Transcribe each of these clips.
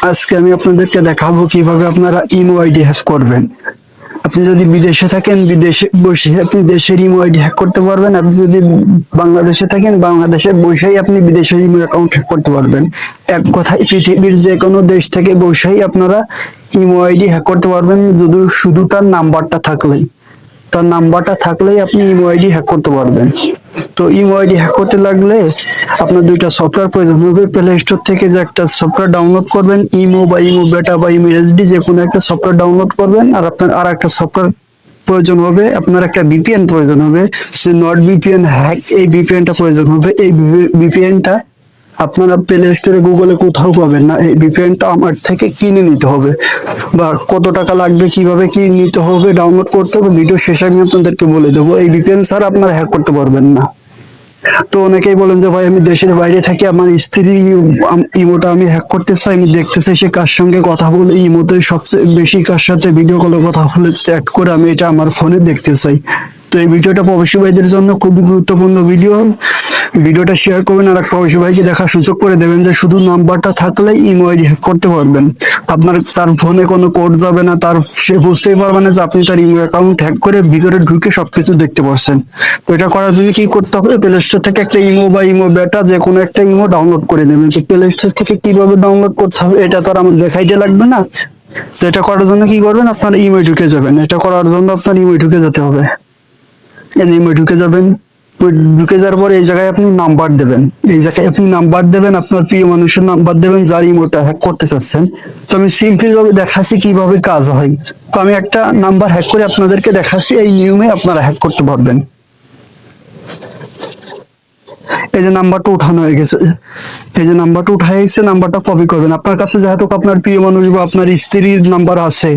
আজকে আমি আপনাদেরকে দেখাবো কিভাবে আপনারা ইমো আইডি হ্যাক করবেন। আপনি যদি বিদেশে থাকেন, বিদেশে বসে আপনি দেশের ইমো আইডি হ্যাক করতে পারবেন। আপনি যদি বাংলাদেশে থাকেন, বাংলাদেশে বসেই আপনি বিদেশের ইমো অ্যাকাউন্ট হ্যাক করতে পারবেন। এক কথায় পৃথিবীর যে কোনো দেশ থেকে বসেই আপনারা ইমো আইডি হ্যাক করতে পারবেন, যদি শুধু তার নাম্বারটা থাকলেই আপনি ইমো আইডি হ্যাক করতে পারবেন। তো ইমো আইডি হ্যাক করতে লাগলে আপনার দুইটা সফটওয়্যার প্রয়োজন হবে। প্লে স্টোর থেকে যে একটা সফটওয়্যার ডাউনলোড করবেন, ইমো বা ইমো বেটা বা ইমো এসডি, যে কোনো একটা সফটওয়্যার ডাউনলোড করবেন। আর আপনার আর একটা সফটওয়্যার প্রয়োজন হবে, আপনার একটা ভিপিএন প্রয়োজন হবে, যে নট ভিপিএন হ্যাক, এই ভিপিএনটা প্রয়োজন হবে। এই ভিপিএনটা আপনারা প্লে স্টোরে গুগলে কোথাও পাবেন না। এই ভিপিএনটা আমার থেকে কিনে নিতে হবে, বা কত টাকা লাগবে, কিভাবে কি নিতে হবে, ডাউনলোড করতে হবে, ভিডিও শেষে আমি আপনাদেরকে বলে দেবো। এই ভিপিএন ছাড়া আপনারা হ্যাক করতে পারবেন না। তো অনেকেই বলেন যে ভাই আমি দেশের বাইরে থাকি, আমার স্ত্রী ইমোটা আমি হ্যাক করতে চাই, আমি দেখতে চাই সে কার সঙ্গে কথা বলে, ইমোতে সবচেয়ে বেশি কার সাথে ভিডিও কলে কথা বলে চ্যাট করে, আমি এটা আমার ফোনে দেখতে চাই। তো এই ভিডিওটা প্রবাসী ভাইদের জন্য খুবই গুরুত্বপূর্ণ ভিডিও। ভিডিওটা শেয়ার করবেন আর এক প্রবাসী ভাইকে দেখার সুযোগ করে দেবেন, যে শুধু নাম্বারটা থাকলেই ইমো আইডি হ্যাক করতে পারবেন। আপনার তার ফোনে কোনো কোড যাবে না, সে বুঝতেই পারবে না যে আপনি তার ইমো অ্যাকাউন্ট হ্যাক করে ভিতরে ঢুকে সবকিছু দেখতে পারছেন। তো এটা করার জন্য কি করতে হবে, প্লে স্টোর থেকে একটা ইমো বা ইমো বেটা যে কোনো একটা ইমো ডাউনলোড করে নেবেন। তো প্লে স্টোর থেকে কিভাবে ডাউনলোড করতে হবে এটা তো আর আমার দেখাইতে লাগবে না। তো এটা করার জন্য কি করবেন, আপনার ইমো ঢুকে যাবেন। এটা করার জন্য আপনার ইমো ঢুকে যেতে হবে। এই ইমো ঢুকে যাবেন, ঢুকে যাওয়ার পর এই জায়গায় আপনি নাম্বার দেবেন। এই জায়গায় আপনি নাম্বার দেবেন, আপনার প্রিয় মানুষের নাম্বার দেবেন যার ইমোটা হ্যাক করতে চাচ্ছেন। তো আমি সিম্পল ভাবে দেখাচ্ছি কিভাবে কাজ হয়। তো আমি একটা নাম্বার হ্যাক করে আপনাদেরকে দেখাচ্ছি, এই নিয়মে আপনারা হ্যাক করতে পারবেন। এই যে নাম্বারটা উঠানো হয়ে গেছে, এই যে নাম্বারটা উঠা গেছে, নাম্বারটা কপি করবেন। আপনার কাছে যেহেতু আপনার প্রিয় মানুষ বা আপনার স্ত্রীর নাম্বার আছে,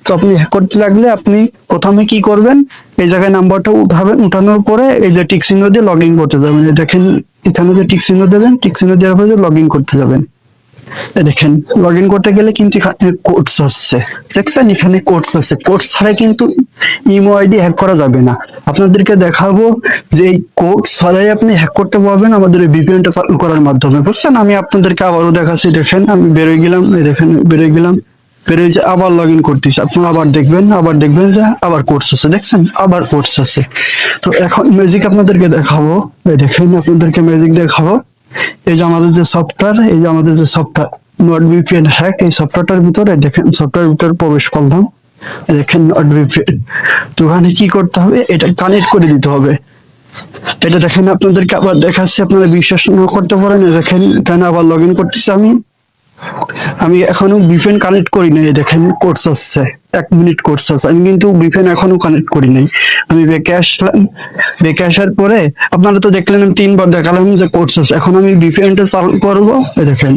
তো আপনি হ্যাক করতে লাগলে আপনি প্রথমে কি করবেন, এই জায়গায় নাম্বারটা উঠাবেন। উঠানোর পরে এই যে টিক চিহ্ন দিয়ে লগ ইন করতে যাবেন। দেখেন এখানে যে টিক চিহ্ন দেবেন, টিক চিহ্ন দেওয়ার পরে লগ ইন করতে যাবেন। দেখেন লগ ইন করতে গেলে কিন্তু এখানে কোডস আসছে, দেখছেন এখানে কোডস আসছে। কোড ছাড়া কিন্তু ইমো আইডি হ্যাক করা যাবে না। আপনাদেরকে দেখাবো যে এই কোড ছাড়াই আপনি হ্যাক করতে পারবেন আমাদের এই ভিপিএনটা চালু করার মাধ্যমে, বুঝছেন। আমি আপনাদেরকে আবারও দেখাচ্ছি। দেখেন আমি বেরোয় গেলাম, এই দেখেন বেরোয় গেলাম, বেরোয় যে আবার লগ ইন করতেছি। আপনারা আবার দেখবেন যে আবার কোডস আছে, দেখছেন আবার কোডস আছে। তো এখন ম্যাজিক আপনাদেরকে দেখাবো, এই দেখেন আপনাদেরকে ম্যাজিক দেখাবো। এই যে আমাদের যে সফটওয়্যার নট ভিপিএন হ্যাক, এই সফটওয়্যারটার ভিতরে দেখেন, সফটওয়্যার ভিতরে প্রবেশ করলাম, দেখেন নট ভিপিএন। তো ওখানে কি করতে হবে, এটা কানেক্ট করে দিতে হবে। এটা দেখেন আপনাদেরকে আবার দেখাচ্ছি, আপনারা বিশ্বাস না করতে পারেন। দেখেন এখানে আবার লগ ইন করতেছি আমি এখনো ভিপিএন কানেক্ট করি নাই। দেখেন কোর্স আসছে, 1 মিনিট কোর্স আছে, আমি কিন্তু ভিপিএন এখনো কানেক্ট করি নাই। আমি বেঁকে আসলাম, বেঁকে আসার পরে আপনারা তো দেখলেন আমি 3বার দেখালাম যে কোর্স আছে। এখন আমি ভিপিএনটা চালু করবো, দেখেন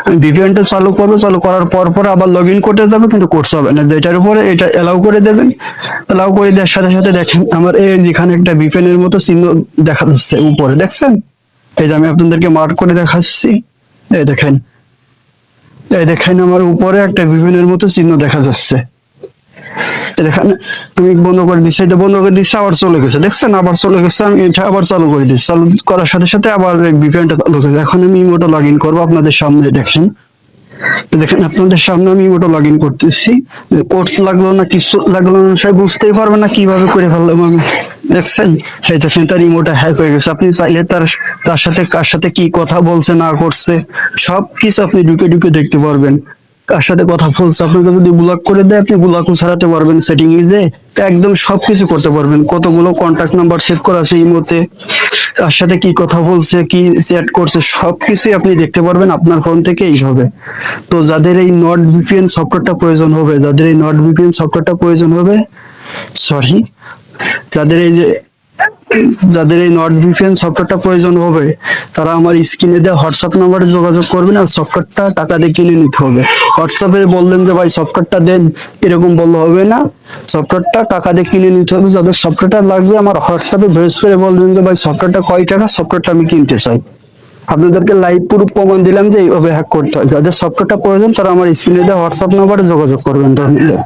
আমি ভিপিএনটা চালু করবো। চালু করার পর আবার লগ ইন করতে যাবে, কিন্তু কোর্স হবে না। যেটার উপরে এটা এলাও করে দেবেন। এলাও করে দেওয়ার সাথে সাথে দেখেন আমার এই যেখানে একটা ভিপিএন এর মতো চিহ্ন দেখা যাচ্ছে উপরে, দেখছেন। এই যে আমি আপনাদেরকে মার্ক করে দেখাচ্ছি, এই দেখেন, এই দেখেন আমার উপরে একটা ভিপিএনের মতো চিহ্ন দেখা যাচ্ছে। দেখেন আমি বন্ধ করে দিচ্ছি, এটা বন্ধ করে দিচ্ছি, আবার চলে গেছে, দেখছেন আবার চলে গেছে। আমি এটা আবার চালু করে দিচ্ছি, চালু করার সাথে সাথে আবার ভিপিএনটা চালু গেছে। এখন আমি ইমোটা লগ ইন করবো আপনাদের সামনে। দেখেন আপনাদের সামনে আমি ইমোটা লগ ইন করতেছি। কোড লাগলো না, কিছু লাগলো না, সে বুঝতেই পারবে না কিভাবে করে ফেললাম আমি, দেখছেন। এই দেখেন তার ইমোটা হ্যাক হয়ে গেছে। আপনি চাইলে তার সাথে কার সাথে কি কথা বলছে না করছে সবকিছু আপনি ঢুকে ঢুকে দেখতে পারবেন। কার সাথে কথা বলছে, আপনাকে যদি ব্লক করে দেয় আপনি ব্লকও ছাড়াতে পারবেন। সেটিং এ যে একদম সবকিছু করতে পারবেন। কতগুলো কন্টাক্ট নাম্বার সেভ করা আছে ইমোতে, কার সাথে কি কথা বলছে, কি চ্যাট করছে, সবকিছুই আপনি দেখতে পারবেন আপনার ফোন থেকে এইভাবে। তো যাদের এই নট ভিপিএন সফটওয়্যারটা প্রয়োজন হবে, সরি, যাদের এই নট ভিপিএন সফটওয়্যারটা প্রয়োজন হবে, তারা আমার স্ক্রিনে দেওয়া হোয়াটসঅ্যাপ নাম্বারে যোগাযোগ করবেন। আর সফটওয়্যারটা টাকা দিয়ে কিনে নিতে হবে। হোয়াটসঅ্যাপে বললেন যে ভাই সফটওয়্যারটা দেন, এরকম বললে হবে না। সফটওয়্যারটা টাকা দিয়ে কিনে নিতে হবে। যাদের সফটওয়্যারটা লাগবে আমার হোয়াটসঅ্যাপে ভয়েস করে বলবেন যে ভাই সফটওয়্যারটা কয় টাকা, সফটওয়্যারটা আমি কিনতে চাই। আপনাদেরকে লাইভ প্রুফ প্রমাণ দিলাম যে এইভাবে হ্যাক করতে হয়। যাদের সফটওয়্যারটা প্রয়োজন তারা আমার স্ক্রিনে দেওয়া হোয়াটসঅ্যাপ নাম্বারে যোগাযোগ করবেন। ধন্যবাদ।